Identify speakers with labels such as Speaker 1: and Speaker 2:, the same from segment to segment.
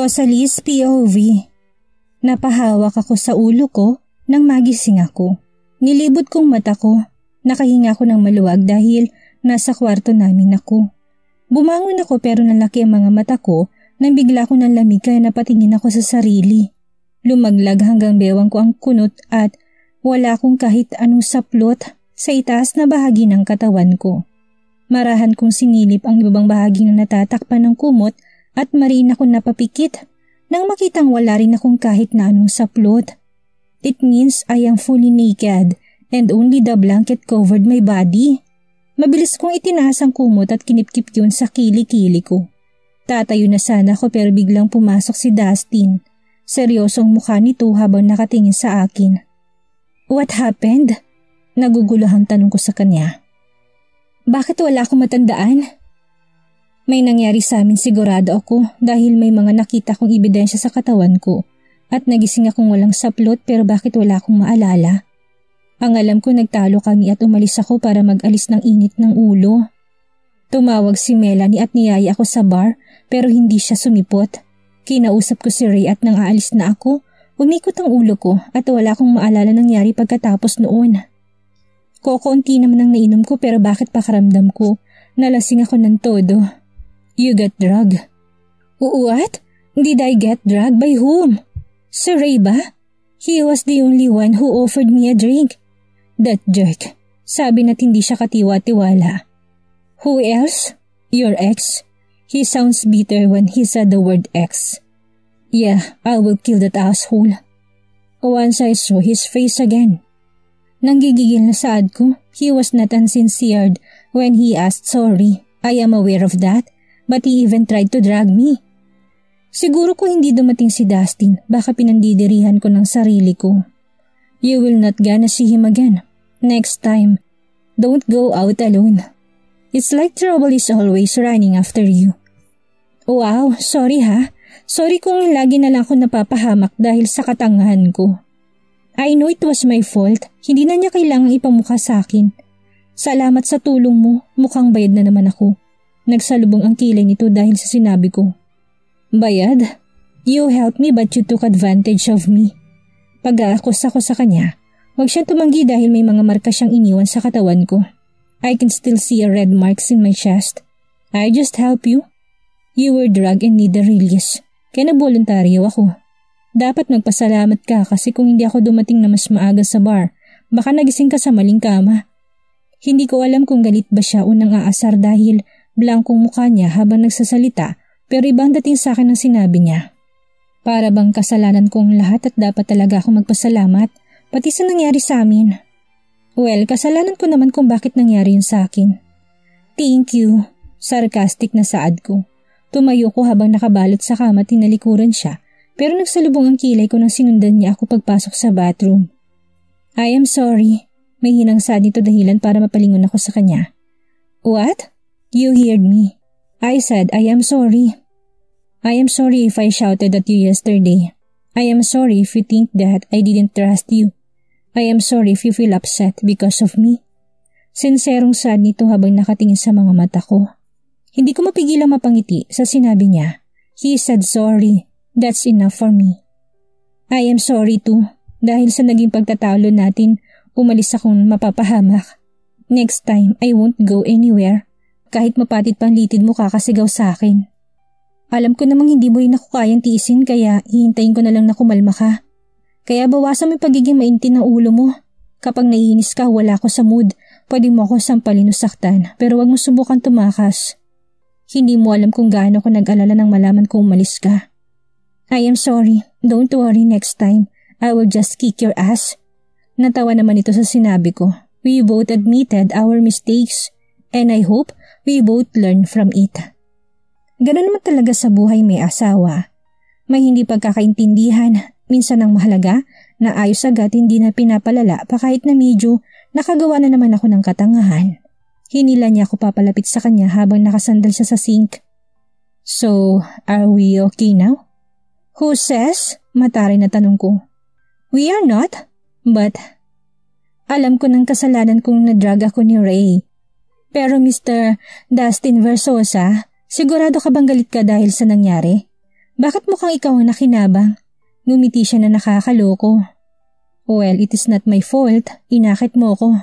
Speaker 1: Rosalie's POV. Napahawak ako sa ulo ko nang magising ako. Nilibot kong mata ko. Nakahinga ako ng maluwag dahil nasa kwarto namin ako. Bumangon ako pero nalaki ang mga mata ko nang bigla ko ng lamig kaya napatingin ako sa sarili. Lumaglag hanggang bewang ko ang kunot at wala akong kahit anong saplot sa itaas na bahagi ng katawan ko. Marahan kong sinilip ang ibang bahagi na natatakpan ng kumot at mariin ako napapikit nang makitang wala rin akong kahit na anong saplot. It means I am fully naked and only the blanket covered my body. Mabilis kong itinaas ang kumot at kinipkip yun sa kili-kili ko. Tatayo na sana ako pero biglang pumasok si Dustin. Seryosong mukha nito habang nakatingin sa akin. What happened? Naguguluhang tanong ko sa kanya. Bakit wala akong matandaan? May nangyari sa amin sigurado ako dahil may mga nakita kong ebidensya sa katawan ko at nagising akong walang saplot pero bakit wala akong maalala? Ang alam ko nagtalo kami at umalis ako para mag-alis ng init ng ulo. Tumawag si Melanie at niyaya ako sa bar pero hindi siya sumipot. Kinausap ko si Ray at nang aalis na ako, umikot ang ulo ko at wala akong maalala nangyari pagkatapos noon. Kokonti naman ang nainom ko pero bakit pakaramdam ko? Nalasing ako ng todo. You got drug. What? Did I get drug? By whom? Si Ray ba? He was the only one who offered me a drink. That jerk. Sabi na't hindi siya katiwa-tiwala. Who else? Your ex? He sounds bitter when he said the word ex. Yeah, I will kill that asshole. Once I saw his face again. Nanggigigil na saad ko. He was not unsincere when he asked sorry. I am aware of that, but he even tried to drag me. Siguro kung hindi dumating si Dustin, baka pinandidirihan ko ng sarili ko. You will not gonna see him again. Next time, don't go out alone. It's like trouble is always running after you. Wow, sorry ha. Sorry kung lagi na lang ako napapahamak dahil sa katangahan ko. I know it was my fault. Hindi na niya kailangang ipamukha sa akin. Salamat sa tulong mo. Mukhang bayad na naman ako. Nagsalubong ang kilay nito dahil sa sinabi ko. Bayad? You helped me but you took advantage of me. Pag-aakos ako sa kanya, huwag siyang tumanggi dahil may mga marka siyang iniwan sa katawan ko. I can still see a red marks in my chest. I just help you. You were drugged and need a release. Kaya naboluntaryo ako. Dapat magpasalamat ka kasi kung hindi ako dumating na mas maaga sa bar, baka nagising ka sa maling kama. Hindi ko alam kung galit ba siya o nang aasar dahil blankong mukha niya habang nagsasalita pero ibang dating sa akin ang sinabi niya. Para bang kasalanan kong lahat at dapat talaga akong magpasalamat, pati sa nangyari sa amin. Well, kasalanan ko naman kung bakit nangyari yun sa akin. Thank you. Sarcastic na saad ko. Tumayo ko habang nakabalot sa kama at tinalikuran siya, pero nagsalubong ang kilay ko nang sinundan niya ako pagpasok sa bathroom. I am sorry. May hinang saad nito dahilan para mapalingon ako sa kanya. What? You heard me. I said I am sorry. I am sorry if I shouted at you yesterday. I am sorry if you think that I didn't trust you. I am sorry if you feel upset because of me. Sinserong sad nito habang nakatingin sa mga mata ko. Hindi ko mapigilang mapangiti sa sinabi niya. He said sorry. That's enough for me. I am sorry too. Dahil sa naging pagtatalo natin, umalis akong mapapahamak. Next time, I won't go anywhere. Kahit mapatit pang litid mo kakasigaw sa akin. Alam ko namang hindi mo rin ako kayang tiisin kaya hihintayin ko na lang na kumalma ka. Kaya bawasan mo yung pagiging maintin ng ulo mo. Kapag naiinis ka, wala ako sa mood. Pwede mo ako sampalin o saktan pero wag mo subukan tumakas. Hindi mo alam kung gaano ko nag-alala nang malaman kung umalis ka. I am sorry. Don't worry next time. I will just kick your ass. Natawa naman ito sa sinabi ko. We both admitted our mistakes and I hope we both learn from it. Ganun naman talaga sa buhay may asawa. May hindi pagkakaintindihan, minsan ang mahalaga na ayos agad hindi na pinapalala pa kahit na medyo nakagawa na naman ako ng katangahan. Hinila niya ako papalapit sa kanya habang nakasandal siya sa sink. So, are we okay now? Who says? Mataray na tanong ko. We are not, but alam ko ng kasalanan kung na-drug ako ni Ray. Pero Mr. Dustin Versosa, sigurado ka bang galit ka dahil sa nangyari? Bakit mukhang ikaw ang nakinabang? Ngumiti siya na nakakaloko. Well, it is not my fault. Inakit mo ko.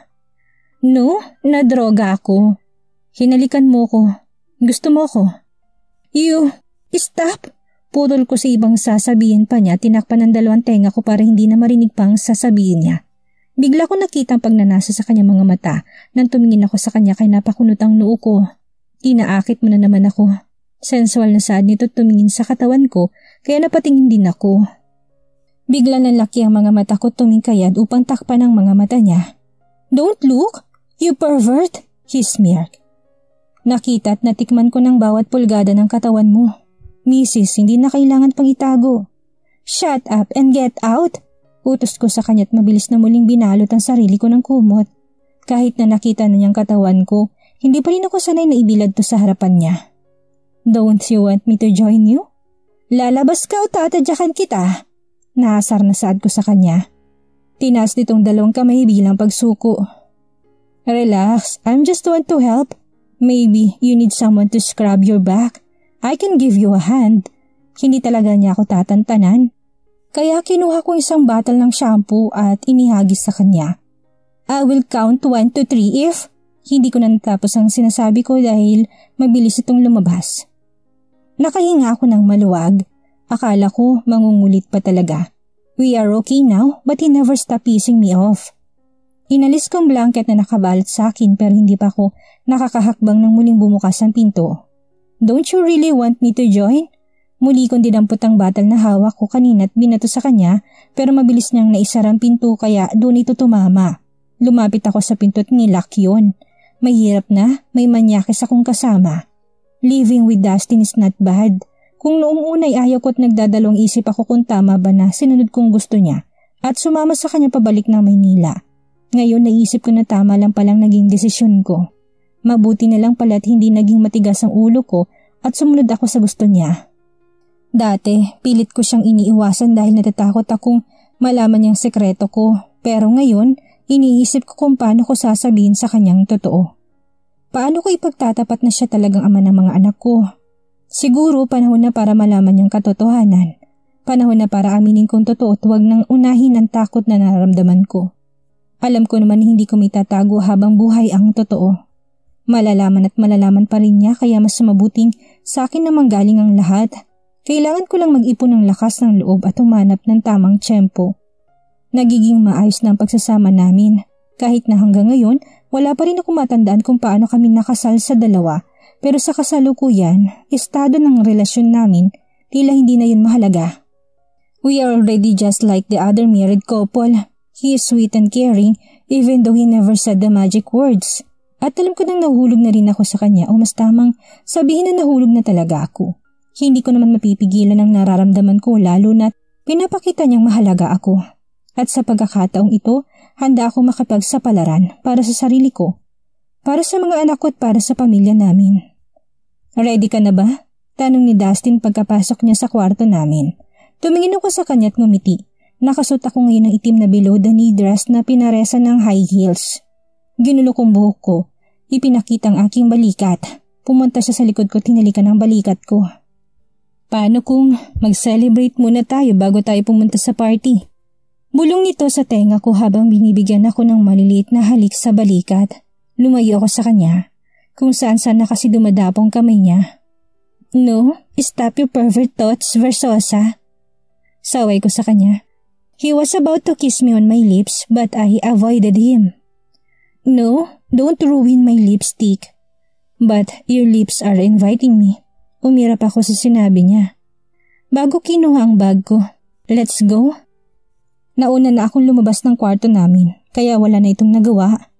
Speaker 1: No, nadroga ako. Hinalikan mo ko. Gusto mo ko? You, stop! Putol ko sa ibang sasabihin pa niya, tinakpan ng 2 tenga ko para hindi na marinig pang sasabihin niya. Bigla ko nakita ang pagnanasa sa kanyang mga mata nang tumingin ako sa kanya kay napakunot ang noo ko. Inaakit mo na naman ako. Sensual na saad nito tumingin sa katawan ko kaya napatingin din ako. Bigla nalaki ang mga mata ko tumingkayad upang takpan ang mga mata niya. Don't look! You pervert! He smeared. Nakita at natikman ko ng bawat pulgada ng katawan mo. Mrs., hindi na kailangan pang itago. Shut up and get out! Utos ko sa kanya at mabilis na muling binalot ang sarili ko ng kumot. Kahit na nakita na niyang katawan ko, hindi pa rin ako sanay na ibilad to sa harapan niya. Don't you want me to join you? Lalabas ka o tatadyakan kita? Naasar na saad ko sa kanya. Tinaas nitong 2 kamay bilang pagsuko. Relax, I'm just want to help. Maybe you need someone to scrub your back. I can give you a hand. Hindi talaga niya ako tatantanan. Kaya kinuha ko isang bottle ng shampoo at inihagis sa kanya. I will count 1 to 3 if... Hindi ko na natapos ang sinasabi ko dahil mabilis itong lumabas. Nakahinga ako ng maluwag. Akala ko mangungulit pa talaga. We are okay now but he never stopped pissing me off. Inalis kong blanket na nakabalot sa akin pero hindi pa ako nakakahakbang nang muling bumukas ang pinto. Don't you really want me to join? Muli kong dinampot ang batal na hawak ko kanina at binato sa kanya pero mabilis niyang naisara ang pinto kaya doon ito tumama. Lumapit ako sa pinto at nilak yun. Mahirap na, may manyakis akong kasama. Living with Dustin is not bad. Kung noong unay ayaw ko at nagdadalawang isip ako kung tama ba na sinunod kong gusto niya at sumama sa kanya pabalik ng Maynila. Ngayon naisip ko na tama lang palang naging desisyon ko. Mabuti na lang pala at hindi naging matigas ang ulo ko at sumunod ako sa gusto niya. Dati, pilit ko siyang iniiwasan dahil natatakot akong malaman niyang sekreto ko. Pero ngayon, iniisip ko kung paano ko sasabihin sa kanyang totoo. Paano ko ipagtatapat na siya talagang ama ng mga anak ko? Siguro panahon na para malaman niyang katotohanan. Panahon na para aminin kong totoo at huwag nang unahin ang takot na nararamdaman ko. Alam ko naman hindi ko mitatago habang buhay ang totoo. Malalaman at malalaman pa rin niya kaya mas mabuting sa akin na manggaling ang lahat. Kailangan ko lang mag-ipon ng lakas ng loob at humanap ng tamang tiyempo. Nagiging maayos na ang pagsasama namin. Kahit na hanggang ngayon, wala pa rin ako matandaan kung paano kami nakasal sa 2. Pero sa kasalukuyan, estado ng relasyon namin, tila hindi na yun mahalaga. We are already just like the other married couple. He is sweet and caring even though he never said the magic words. At alam ko nang nahulog na rin ako sa kanya o mas tamang sabihin na nahulog na talaga ako. Hindi ko naman mapipigilan ang nararamdaman ko lalo na't pinapakita niyang mahalaga ako. At sa pagkakataong ito, handa ako makipagsapalaran para sa sarili ko, para sa mga anak ko at para sa pamilya namin. Ready ka na ba? Tanong ni Dustin pagkapasok niya sa kwarto namin. Tumingin ako sa kanya at ngumiti. Nakasuot ako ngayon ng itim na below the knee dress na pinaresa ng high heels. Ginulo kong buhok ko. Ipinakita ang aking balikat. Pumunta siya sa likod ko at hinalikan ang balikat ko. Paano kung mag-celebrate muna tayo bago tayo pumunta sa party? Bulong nito sa tenga ko habang binibigyan ako ng maliliit na halik sa balikat. Lumayo ako sa kanya, kung saan-saan na kasi dumadapong kamay niya. No, stop your pervert thoughts, Versosa. Saway ko sa kanya. He was about to kiss me on my lips but I avoided him. No, don't ruin my lipstick. But your lips are inviting me. Umirap ako sa sinabi niya. Bago kinuha ang bag ko, let's go. Nauna na akong lumabas ng kwarto namin, kaya wala na itong nagawa.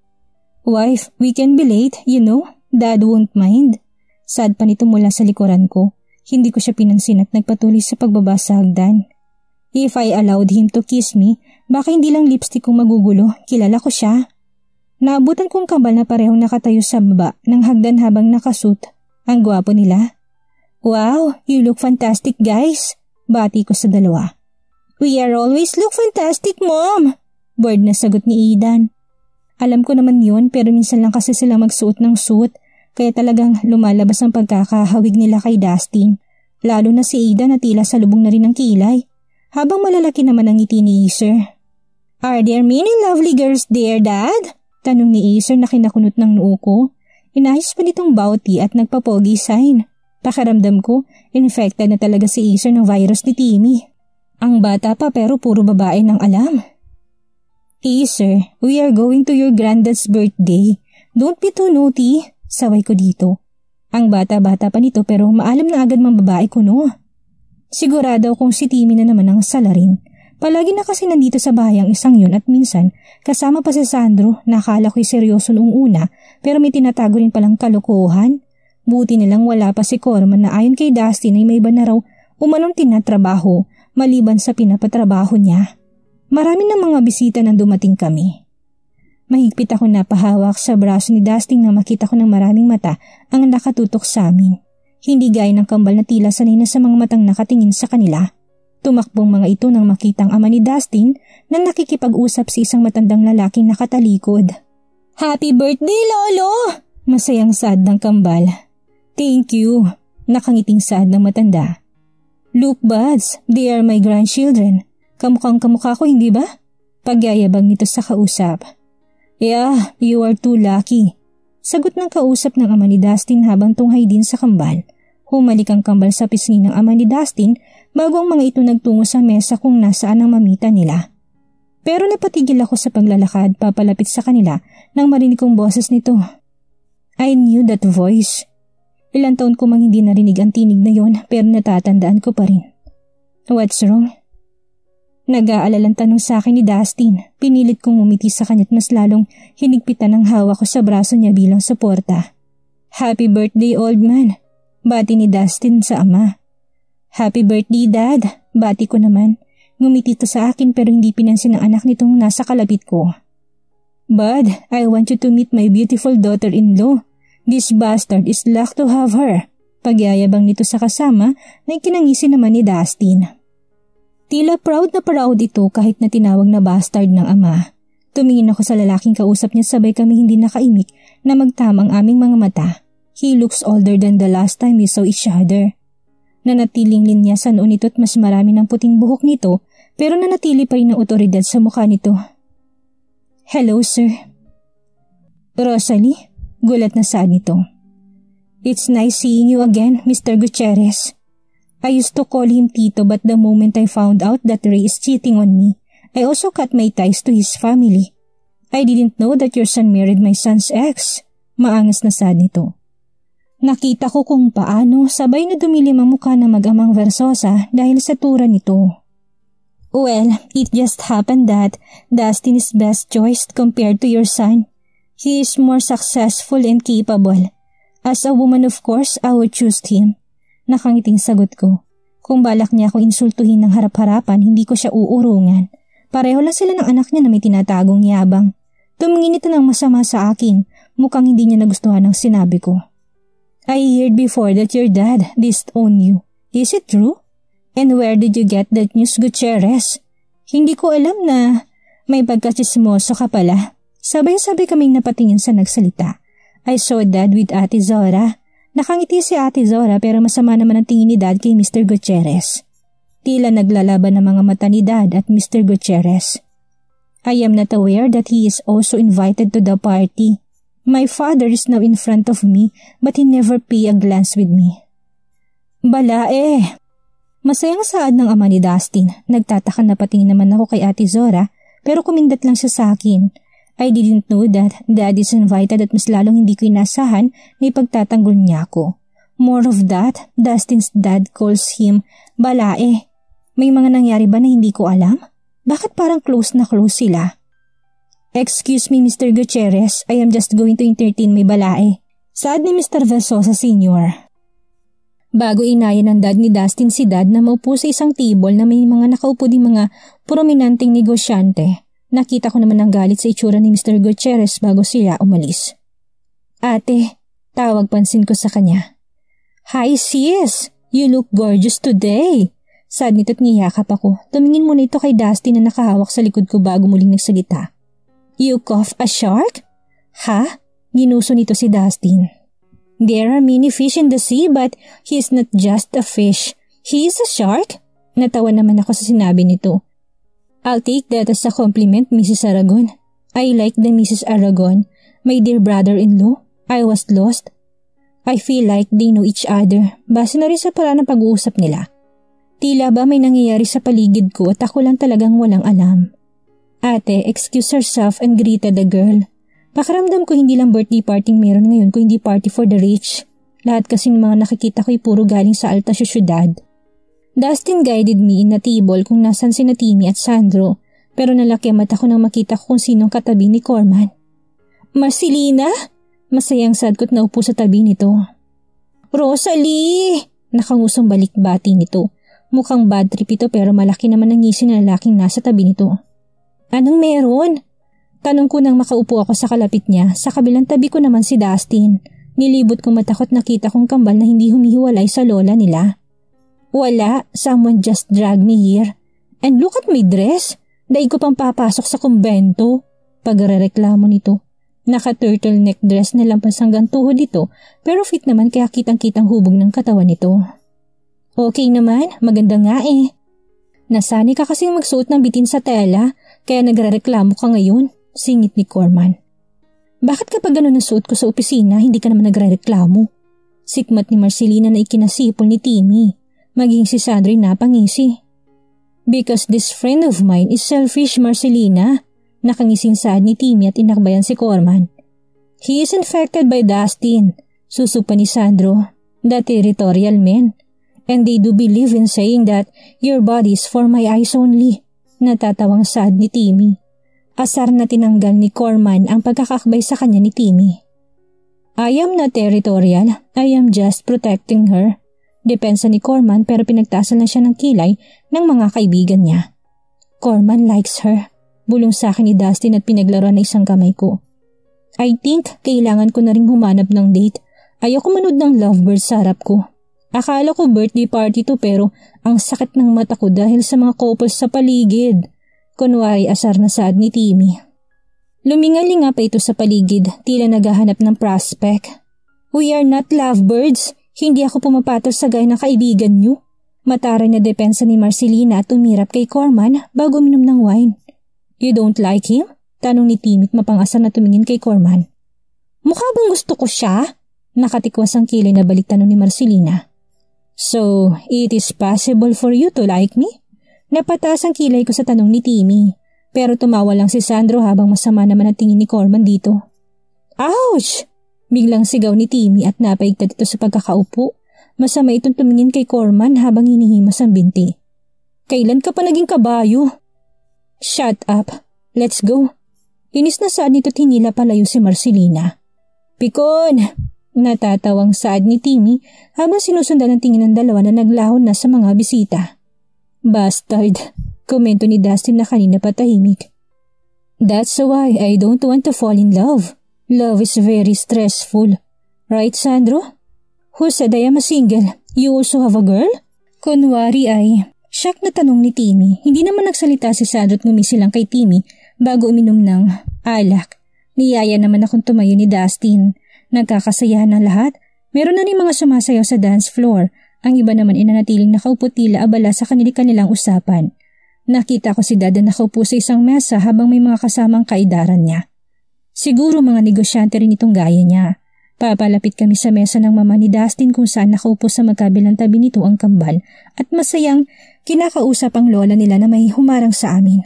Speaker 1: Wife, we can be late, you know. Dad won't mind. Sad pa nito mula sa likuran ko. Hindi ko siya pinansin at nagpatuloy sa pagbaba sa hagdan. If I allowed him to kiss me, baka hindi lang lipstick kong magugulo, kilala ko siya. Naabutan kong kambal na parehong nakatayo sa baba ng hagdan habang nakasuot. Ang gwapo nila. Wow, you look fantastic guys. Bati ko sa dalawa. We are always look fantastic, Mom. Bored na sagot ni Aidan. Alam ko naman yun pero minsan lang kasi sila magsuot ng suit kaya talagang lumalabas ang pagkakahawig nila kay Dustin. Lalo na si Ada na tila salubong na rin ng kilay, habang malalaki naman ang ngiti ni Acer. "Are there many lovely girls there, Dad?" Tanong ni Acer na kinakunot ng noo ko. Inayos pa nitong bawti at nagpapogi sign. Pakiramdam ko, infected na talaga si Acer ng virus ni Timmy. Ang bata pa pero puro babae ng alam. "Acer, we are going to your granddad's birthday. Don't be too naughty," saway ko dito. Ang bata-bata pa nito pero maalam na agad mang babae ko no. Sigurado akong si Timmy na naman ang salarin. Palagi na kasi nandito sa bahay ang isang yun at minsan kasama pa si Sandro na akala ko'y seryoso noong una pero may tinatago rin palang kalokohan. Buti nilang wala pa si Corman na ayon kay Dustin ay may iba na raw umanong tinatrabaho maliban sa pinapatrabaho niya. Marami ng mga bisita nang dumating kami. Mahigpit ako napahawak sa braso ni Dustin na makita ko ng maraming mata ang nakatutok sa amin. Hindi gaya ng kambal na tila sanay na sa mga matang nakatingin sa kanila. Tumakbong mga ito nang makitang ama ni Dustin na nakikipag-usap sa isang matandang lalaking nakatalikod. "Happy birthday, Lolo!" Masayang saad ng kambal. "Thank you," nakangiting saad ng matanda. "Look, buds, they are my grandchildren. Kamukhang kamukha ko, hindi ba?" Pagyayabang nito sa kausap. "Yeah, you are too lucky." Sagot ng kausap ng ama ni Dustin habang tunghay din sa kambal. Humalik ang kambal sa pisngi ng ama ni Dustin bago ang mga ito nagtungo sa mesa kung nasaan ang mamita nila. Pero napatigil ako sa paglalakad papalapit sa kanila nang marinig kong boses nito. I knew that voice. Ilang taon ko mang hindi narinig ang tinig na yon pero natatandaan ko pa rin. "What's wrong?" Nag-aalalang tanong sa akin ni Dustin. Pinilit kong umiti sa kanya't mas lalong hinigpitan ang hawak ko sa braso niya bilang suporta. "Happy birthday, old man," bati ni Dustin sa ama. "Happy birthday, Dad," bati ko naman. Ngumiti to sa akin pero hindi pinansin ng anak nitong nasa kalapit ko. "Bud, I want you to meet my beautiful daughter-in-law. This bastard is lucky to have her." Pagyayabang nito sa kasama na ikinangisi naman ni Dustin. Tila proud na proud ito kahit na tinawag na bastard ng ama. Tumingin ako sa lalaking kausap niya sabay kami hindi nakaimik na magtama ang aming mga mata. He looks older than the last time we saw each other. Nanatiling linya sa noon nito at mas marami ng puting buhok nito pero nanatili pa rin ang otoridad sa mukha nito. "Hello, sir." "Rosalie?" Gulat na saan nito. "It's nice seeing you again, Mr. Gutierrez. I used to call him Tito but the moment I found out that Ray is cheating on me, I also cut my ties to his family. I didn't know that your son married my son's ex." Maangas na saan nito. Nakita ko kung paano sabay na dumilim ang mukha ng mag-amang Versosa dahil sa tura nito. "Well, it just happened that Dustin is best choice compared to your son. He is more successful and capable. As a woman, of course, I would choose him." Nakangiting sagot ko. Kung balak niya ako insultuhin ng harap-harapan, hindi ko siya uurungan. Pareho lang sila ng anak niya na may tinatagong yabang. Tumingin ito ng masama sa akin, mukhang hindi niya nagustuhan ang sinabi ko. "I heard before that your dad disowned you. Is it true? And where did you get that news, Gutierrez?" "Hindi ko alam na may pagkasismoso ka pala." Sabay-sabay kaming napatingin sa nagsalita. "I saw Dad with Ate Zora." Nakangiti si Ate Zora pero masama naman ang tingin ni Dad kay Mr. Gutierrez. Tila naglalaban ang mga mata ni Dad at Mr. Gutierrez. "I am not aware that he is also invited to the party. My father is now in front of me but he never pay a glance with me." "Balae!" Masayang saad ng ama ni Dustin. Nagtataka na patingin naman ako kay Ate Zora pero kumindat lang siya sa akin. I didn't know that Dad is invited at mas lalong hindi ko inasahan na ipagtatanggol niya ako. More of that, Dustin's dad calls him Balae. May mga nangyari ba na hindi ko alam? Bakit parang close na close sila? "Excuse me, Mr. Gutierrez, I am just going to entertain my Balae." Saad ni Mr. Versosa Sr. Bago inayan ng dad ni Dustin si Dad na maupo sa isang table na may mga nakaupo din mga prominenteng negosyante. Nakita ko naman ang galit sa itsura ni Mr. Gutierrez bago sila umalis. "Ate," tawag pansin ko sa kanya. "Hi sis, you look gorgeous today." Sad nito't niyakap ako. Tumingin muna ito kay Dustin na nakahawak sa likod ko bago muling nagsalita. "You cough a shark?" "Ha?" Ginuso nito si Dustin. There are many fish in the sea but he is not just a fish. He is a shark? Natawa naman ako sa sinabi nito. I'll take that as a compliment, Mrs. Aragon. I like the Mrs. Aragon, my dear brother-in-law. I was lost. I feel like they know each other. Base na rin sa paraan ng pag-uusap nila. Tila ba may nangyayari sa paligid ko at ako lang talagang walang alam. Ate excused herself and greeted the girl. Pakiramdam ko hindi lang birthday party meron ngayon kundi party for the rich. Lahat kasi ng mga nakikita ko'y puro galing sa alta syudad. Dustin guided me in a table kung nasan sina Timmy at Sandro, pero nalaki mata ko nang makita ko kung sinong katabi ni Corman. Marcelina? Masayang sadkot na upo sa tabi nito. Rosalie! Nakangusong balikbati nito. Mukhang bad trip ito pero malaki naman ang ngisi na lalaking nasa tabi nito. Anong meron? Tanong ko nang makaupo ako sa kalapit niya. Sa kabilang tabi ko naman si Dustin. Nilibot kong matakot nakita kong kambal na hindi humihiwalay sa lola nila. Wala, someone just dragged me here. And look at my dress. Daig ko pang papasok sa kumbento. Pagrereklamo nito. Naka-turtleneck dress na lampas hanggang tuhod ito pero fit naman kaya kitang-kitang hubog ng katawan nito. Okay naman, maganda nga eh. Nasanay ka kasing magsuot ng bitin sa tela kaya nagrereklamo ka ngayon, singit ni Corman. Bakit kapag gano'n ang suot ko sa opisina hindi ka naman nagrereklamo? Sikmat ni Marcelina na ikinasipol ni Timmy. Maging si Sandro napangisi. Because this friend of mine is selfish, Marcelina. Nakangising saad ni Timmy at inakbayan si Corman. He is infected by Dustin, susupa ni Sandro, the territorial men. And they do believe in saying that your body is for my eyes only. Natatawang saad ni Timmy. Asar na tinanggal ni Corman ang pagkakakbay sa kanya ni Timmy. I am not territorial, I am just protecting her. Depensa ni Corman pero pinagtasan lang siya ng kilay ng mga kaibigan niya. Corman likes her. Bulong sa akin ni Dustin at pinaglaruan na isang kamay ko. I think kailangan ko na rin humanap ng date. Ayoko manood ng lovebird sa harap ko. Akala ko birthday party to pero ang sakit ng mata ko dahil sa mga couples sa paligid. Kunwari asar na saad ni Timmy. Lumingalinga pa ito sa paligid, tila naghahanap ng prospect. We are not lovebirds. Hindi ako pumapatol sa gaya ng kaibigan niyo. Mataray na depensa ni Marcelina at tumirap kay Corman bago uminom ng wine. You don't like him? Tanong ni Timmy at mapangasar na tumingin kay Corman. Mukha bang gusto ko siya? Nakatikwas ang kilay na balik tanong ni Marcelina. So, it is possible for you to like me? Napataas ang kilay ko sa tanong ni Timmy. Pero tumawa lang si Sandro habang masama naman ang tingin ni Corman dito. Ouch! Biglang sigaw ni Timmy at napaigtad ito sa pagkakaupo. Masama itong tumingin kay Corman habang hinihimas ang binti. Kailan ka pa naging kabayo? Shut up. Let's go. Inis na saad nito't hinila palayo si Marcelina. Pikon! Natatawang saad ni Timmy habang sinusundan ang tingin ng dalawa na naglahon na sa mga bisita. Bastard! Komento ni Dustin na kanina patahimik. That's why I don't want to fall in love. Love is very stressful. Right, Sandro? Who said I am a single? You also have a girl? Kunwari ay, shock na tanong ni Timmy. Hindi naman nagsalita si Sandro at ngumisi lang kay Timmy bago uminom ng alak. Niyaya naman akong tumayo ni Dustin. Nagkakasayahan ng lahat. Meron na rin mga sumasayaw sa dance floor. Ang iba naman inanatiling nakaupo tila abala sa kanilang usapan. Nakita ko si Dada nakaupo sa isang mesa habang may mga kasamang kaidaran niya. Siguro mga negosyante rin itong gaya niya. Papalapit kami sa mesa ng mama ni Dustin kung saan nakaupo sa magkabilang tabi nito ang kambal at masayang kinakausap ang lola nila na may humarang sa amin.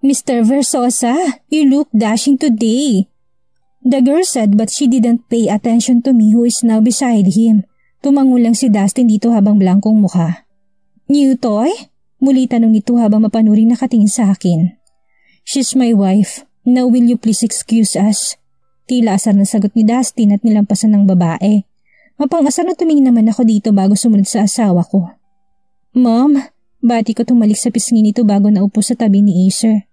Speaker 1: Mr. Versosa, you look dashing today. The girl said but she didn't pay attention to me who is now beside him. Tumango lang si Dustin dito habang blangkong mukha. New toy? Muli tanong nito habang mapanuring nakatingin sa akin. She's my wife. Now will you please excuse us? Tila asar na sagot ni Dustin at nilampasan ng babae. Mapang-asar na tumingin naman ako dito bago sumunod sa asawa ko. Mom, bati ko tumalik sa pisngi nito bago naupo sa tabi ni Acer.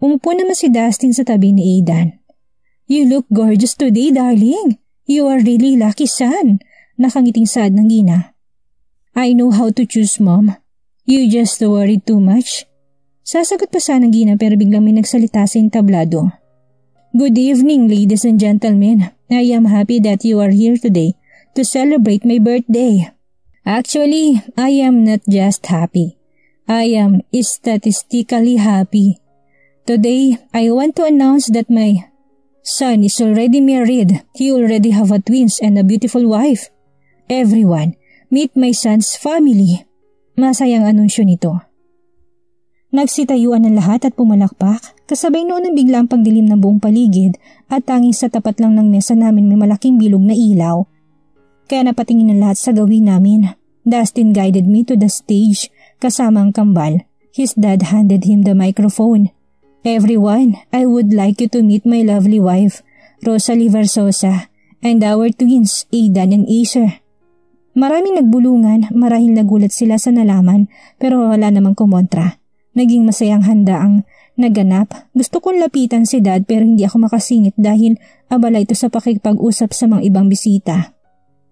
Speaker 1: Umupo naman si Dustin sa tabi ni Aidan. You look gorgeous today, darling. You are really lucky, son. Nakangiting saad ng Gina. I know how to choose, Mom. You just worried too much. Sasagot pa sana ng Gina pero biglang may nagsalita sa entablado. Good evening, ladies and gentlemen. I am happy that you are here today to celebrate my birthday. Actually, I am not just happy. I am statistically happy. Today, I want to announce that my son is already married. He already have a twins and a beautiful wife. Everyone, meet my son's family. Masayang anunsyo nito. Nagsitayuan ng lahat at pumalakpak, kasabay noon ang biglang pagdilim ng buong paligid at tanging sa tapat lang ng mesa namin may malaking bilog na ilaw. Kaya napatingin ng lahat sa gawin namin. Dustin guided me to the stage kasama ang kambal. His dad handed him the microphone. Everyone, I would like you to meet my lovely wife, Rosalie Versosa, and our twins, Aidan and Acer. Maraming nagbulungan, marahil nagulat sila sa nalaman pero wala namang kumontra. Naging masayang handa ang naganap. Gusto kong lapitan si Dad pero hindi ako makasingit dahil abala ito sa pakikipag-usap sa mga ibang bisita.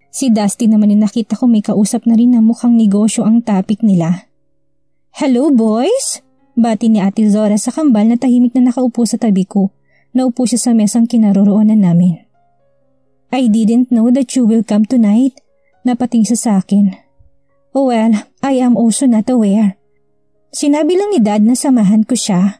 Speaker 1: Si Dusty naman yung nakita ko may kausap na rin na mukhang negosyo ang topic nila. Hello boys! Bati ni Ate Zora sa kambal na tahimik na nakaupo sa tabi ko. Naupo siya sa mesang kinaroroonan namin. I didn't know that you will come tonight. Napating siya sa akin. Oh well, I am also not aware. Sinabi lang ni Dad na samahan ko siya.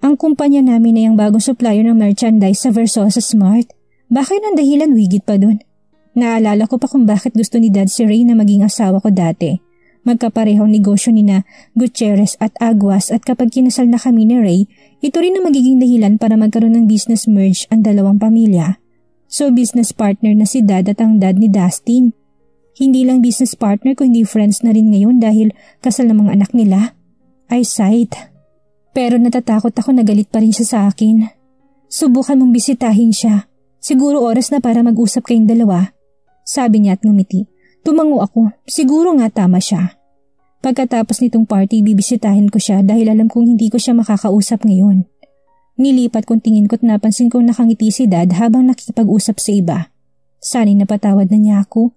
Speaker 1: Ang kumpanya namin ay ang bagong supplier ng merchandise sa Versosa Smart. Baka yun ang dahilan wigit pa dun. Naalala ko pa kung bakit gusto ni Dad si Ray na maging asawa ko dati. Magkaparehong negosyo ni na Gutierrez at Aguas at kapag kinasal na kami ni Ray, ito rin ang magiging dahilan para magkaroon ng business merge ang dalawang pamilya. So business partner na si Dad at ang dad ni Dustin. Hindi lang business partner kundi friends na rin ngayon dahil kasal ng mga anak nila. I sighed. Pero natatakot ako na galit pa rin siya sa akin. Subukan mong bisitahin siya. Siguro oras na para mag-usap kayong dalawa. Sabi niya at ngumiti. Tumango ako. Siguro nga tama siya. Pagkatapos nitong party bibisitahin ko siya dahil alam kong hindi ko siya makakausap ngayon. Nilipat kong tingin ko at napansin kong nakangiti si Dad habang nakikipag-usap sa iba. Sana'y napatawad na niya ako.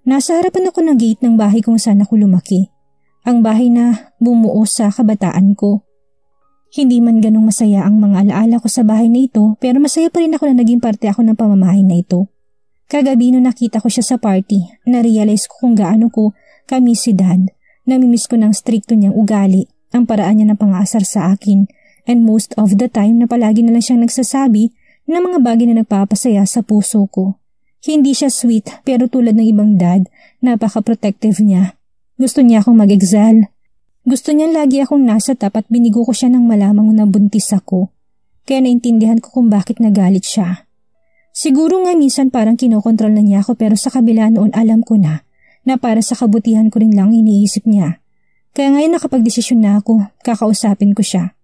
Speaker 1: Nasa harapan ako ng gate ng bahay kung saan ako lumaki. Ang bahay na bumuo sa kabataan ko. Hindi man ganong masaya ang mga alaala ko sa bahay na ito pero masaya pa rin ako na naging parte ako ng pamamahay na ito. Kagabi nung nakita ko siya sa party, na-realize ko kung gaano ko kami si Dad. Namimiss ko ng stricto niyang ugali, ang paraan niya ng pang-aasar sa akin, and most of the time na palagi na lang siyang nagsasabi ng mga bagay na nagpapasaya sa puso ko. Hindi siya sweet pero tulad ng ibang dad, napaka-protective niya. Gusto niya akong mag-exile. Gusto niya lagi akong nasa tapat, binigo ko siya nang malamang na buntis ako. Kaya naintindihan ko kung bakit nagalit siya. Siguro nga minsan parang kinokontrol na niya ako pero sa kabila noon alam ko na para sa kabutihan ko rin lang iniisip niya. Kaya ngayon nakapagdesisyon na ako, kakausapin ko siya.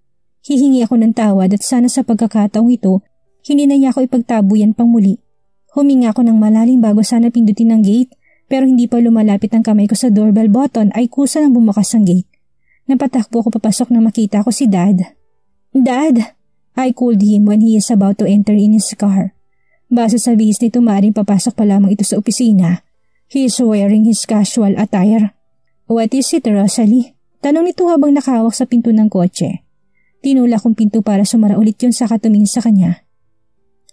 Speaker 1: Hihingi ako ng tawad at sana sa pagkakataong ito, hindi na niya ako ipagtabuyan pang muli. Huminga ako ng malalim bago sana pindutin ang gate pero hindi pa lumalapit ang kamay ko sa doorbell button ay kusa nang bumukas ang gate. Napatakbo ko papasok na makita ko si Dad. Dad! I called him when he is about to enter in his car. Base sa bihis nito maaaring papasok pa lamang ito sa opisina. He is wearing his casual attire. What is it, Rosalie? Tanong nito habang nakahawak sa pinto ng kotse. Tinula kong pinto para sumara ulit yun sa katumingin sa kanya.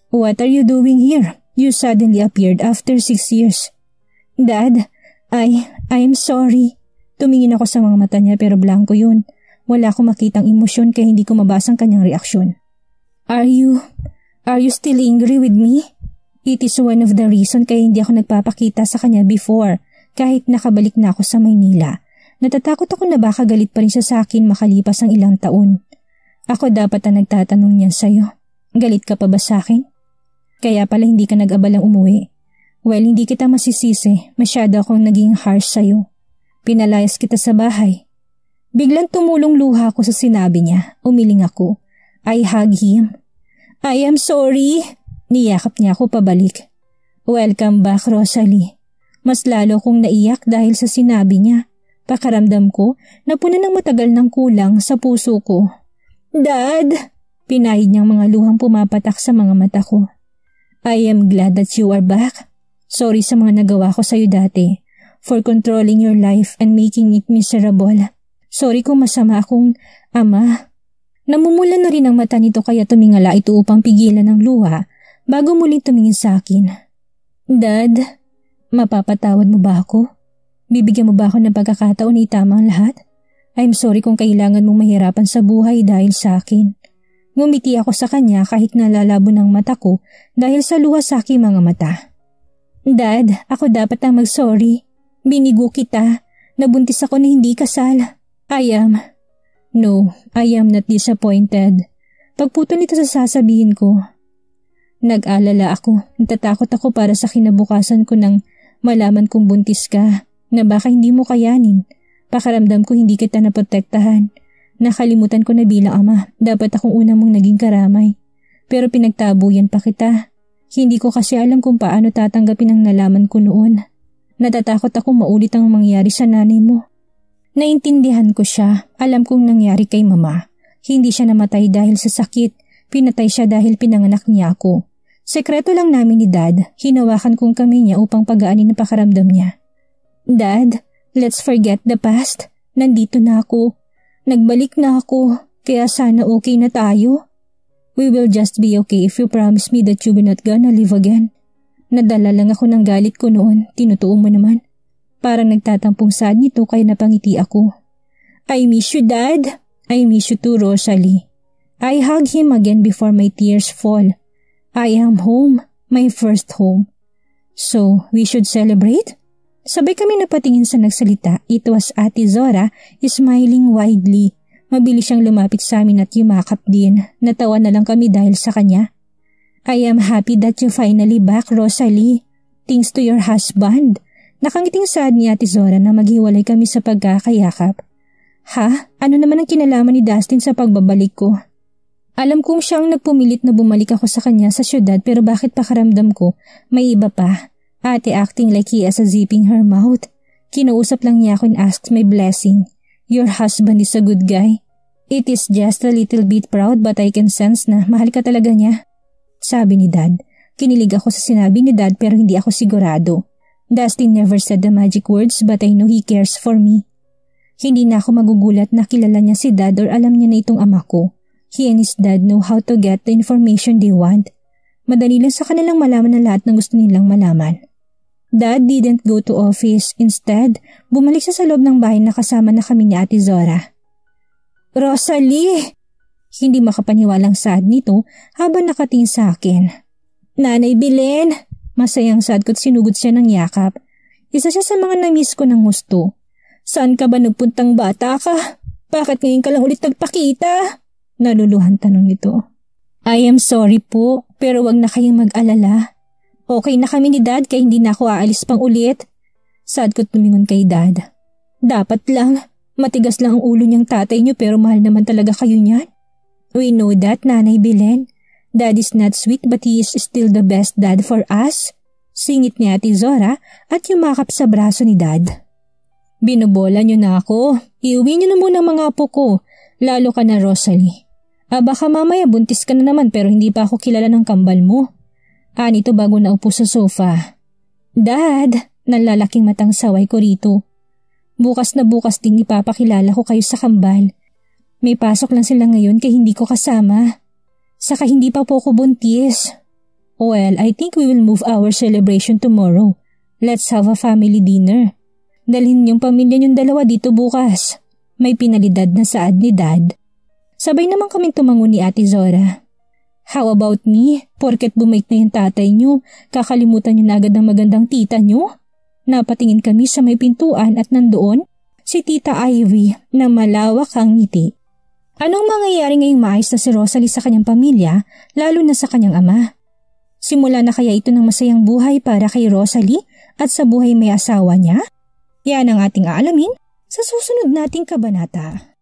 Speaker 1: What are you doing here? You suddenly appeared after 6 years. Dad, I'm sorry. Tumingin ako sa mga mata niya pero blanco yun. Wala akong makitang emosyon kaya hindi ko mabasang kanyang reaksyon. Are you still angry with me? It is one of the reason kaya hindi ako nagpapakita sa kanya before kahit nakabalik na ako sa Maynila. Natatakot ako na baka galit pa rin siya sa akin makalipas ang ilang taon. Ako dapat ang nagtatanong niyan sa'yo. Galit ka pa ba sa akin? Kaya pala hindi ka nag-abalang umuwi. Well, hindi kita masisisi. Masyado akong naging harsh sa'yo. Pinalayas kita sa bahay. Biglang tumulong luha ko sa sinabi niya. Umiling ako. I hug him. I am sorry. Niyakap niya ako pabalik. Welcome back, Rosalie. Mas lalo kong naiyak dahil sa sinabi niya. Pakaramdam ko na puno ng matagal ng kulang sa puso ko. Dad! Pinahid niyang mga luhang pumapatak sa mga mata ko. I am glad that you are back. Sorry sa mga nagawa ko sa'yo dati. For controlling your life and making it miserable. Sorry kung masama akong ama. Namumula na rin ang mata nito kaya tumingala ito upang pigilan ng luha. bago muling tumingin sa akin. Dad, mapapatawad mo ba ako? Bibigyan mo ba ako ng pagkakataon na itama ang lahat? I'm sorry kung kailangan mong mahirapan sa buhay dahil sa akin. Ngumiti ako sa kanya kahit nalalabo ng mata ko dahil sa luha sa aking mga mata. Dad, ako dapat ang mag-sorry. Binigo kita. Nabuntis ako na hindi kasal. No, I am not disappointed. Pagputol nito sa sasabihin ko. Nag-alala ako. Natatakot ako para sa kinabukasan ko nang malaman kong buntis ka na baka hindi mo kayanin. Pakaramdam ko hindi kita naprotektahan. Nakalimutan ko na bilang ama, dapat akong una mong naging karamay. Pero pinagtabuyan pa kita. Hindi ko kasi alam kung paano tatanggapin ang nalaman ko noon. Natatakot akong maulit ang mangyari sa nanay mo. Naintindihan ko siya, alam kong nangyari kay mama. Hindi siya namatay dahil sa sakit, pinatay siya dahil pinanganak niya ako. Sekreto lang namin ni Dad, hinawakan kong kamay niya upang pagaanin ang pakaramdam niya. Dad, let's forget the past. Nandito na ako. Nagbalik na ako, kaya sana okay na tayo. We will just be okay if you promise me that you will not gonna live again. Nadala lang ako ng galit ko noon, tinutuo mo naman. Parang nagtatampong sad nito kaya napangiti ako. I miss you, Dad. I miss you too, Rosalie. I hug him again before my tears fall. I am home, my first home. So, we should celebrate? Sabay kami napatingin sa nagsalita. It was Ate Zora, smiling widely. Mabilis siyang lumapit sa amin at yumakap din. Natawa na lang kami dahil sa kanya. I am happy that you finally back, Rosalie. Thanks to your husband. Nakangiting sad ni Ate Zora na maghiwalay kami sa pagkakayakap. Ha? Ano naman ang kinalaman ni Dustin sa pagbabalik ko? Alam kong siyang nagpumilit na bumalik ako sa kanya sa syudad pero bakit pakaramdam ko may iba pa. Ate acting like he is zipping her mouth. Kinausap lang niya ako and asked my blessing. Your husband is a good guy. It is just a little bit proud but I can sense na mahal ka talaga niya. Sabi ni Dad. Kinilig ako sa sinabi ni Dad pero hindi ako sigurado. Dustin never said the magic words but I know he cares for me. Hindi na ako magugulat na kilala niya si Dad or alam niya na itong ama ko. He and his dad know how to get the information they want. Madali lang sa kanilang malaman ang lahat ng gusto nilang malaman. Dad didn't go to office. Instead, bumalik siya sa loob ng bahay na kasama na kami ni Ate Zora. Rosalie! Hindi makapaniwalang sad nito habang nakatingin sa akin. Nanay Belen! Masayang sad ko't sinugod siya ng yakap. Isa siya sa mga na-miss ko ng gusto. Saan ka ba nagpuntang bata ka? Bakit ngayon ka lang ulit nagpakita? Naluluhan tanong nito. I am sorry po, pero wag na kayong mag-alala. Okay na kami ni Dad kaya hindi na ako aalis pang ulit. Sad ko tumingon kay Dad. Dapat lang, matigas lang ang ulo niyang tatay niyo pero mahal naman talaga kayo niyan. We know that, Nanay Belen. Dad is not sweet but he is still the best dad for us. Singit ni Ate Zora at yumakap sa braso ni Dad. Binubola niyo na ako. Iuwi niyo na muna ang mga apo ko, lalo ka na Rosalie. Baka mamaya buntis ka na naman pero hindi pa ako kilala ng kambal mo. Anito bago naupo sa sofa. Dad, nalalaking matang saway ko rito. Bukas na bukas din ipapakilala ko kayo sa kambal. May pasok lang sila ngayon kaya hindi ko kasama. Saka hindi pa po ako buntis. Well, I think we will move our celebration tomorrow. Let's have a family dinner. Dalhin yung pamilya niyong dalawa dito bukas. May pinalidad na saad ni Dad. Sabay naman kaming tumango ni Ate Zora. How about me? Porket bumait na yung tatay niyo, kakalimutan niyo na agad ang magandang tita niyo? Napatingin kami sa may pintuan at nandoon si Tita Ivy na malawak ang ngiti. Anong mangyayari ngayong maayos na si Rosalie sa kanyang pamilya, lalo na sa kanyang ama? Simula na kaya ito ng masayang buhay para kay Rosalie at sa buhay may asawa niya? Yan ang ating aalamin sa susunod nating kabanata.